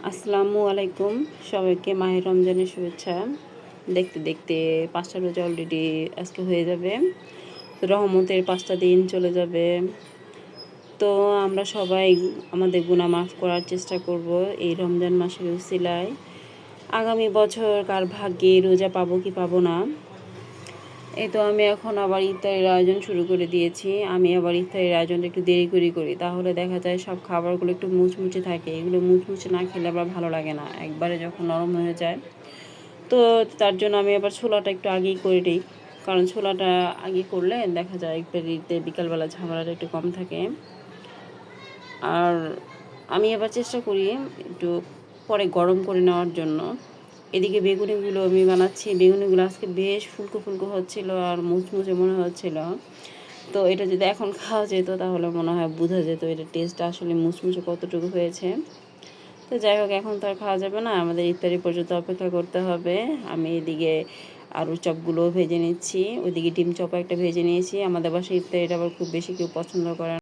আসসালামু আলাইকুম, সবাইকে মাহে রমজানের শুভেচ্ছা। দেখতে দেখতে ৫টা রোজা অলরেডি আজকে হয়ে যাবে। রহমতের ৫টা দিন চলে যাবে। তো আমরা সবাই আমাদের গুনাহ মাফ করার চেষ্টা করব এই রমজান মাসের উসিলায়। আগামী বছর কার ভাগ্যে রোজা পাবো কি পাবো না। এই তো আমি এখন আবার ইফতারের আয়োজন শুরু করে দিয়েছি। আমি আবার ইফতারের আয়োজনটা একটু দেরি করি। তাহলে দেখা যায় সব খাবারগুলো একটু মুচমুচে থাকে। এগুলো মুচমুচে না খেলে আবার ভালো লাগে না, একবারে যখন নরম হয়ে যায়। তো তার জন্য আমি আবার ছোলাটা একটু আগেই করে দিই, কারণ ছোলাটা আগে করলে দেখা যায় ইফতারিতে বিকালবেলা ঝামেলাটা একটু কম থাকে। আর আমি আবার চেষ্টা করি একটু পরে গরম করে নেওয়ার জন্য। এদিকে বেগুনিগুলো আমি বানাচ্ছি। বেগুনিগুলো আজকে বেশ ফুলকো ফুলকো হচ্ছিল আর মুচমুচে মনে হচ্ছিল। তো এটা যদি এখন খাওয়া যেত তাহলে মনে হয় বোঝা যেত এটা টেস্টটা আসলে মুচমুচে কতটুকু হয়েছে। তো যাই হোক, এখন তো আর খাওয়া যাবে না, আমাদের ইফতারি পর্যন্ত অপেক্ষা করতে হবে। আমি এদিকে আলুর চপগুলোও ভেজে নিচ্ছি, ওইদিকে ডিম চপও একটা ভেজে নিয়েছি। আমাদের বাসায় ইফতারিটা আবার খুব বেশি কেউ পছন্দ করে না।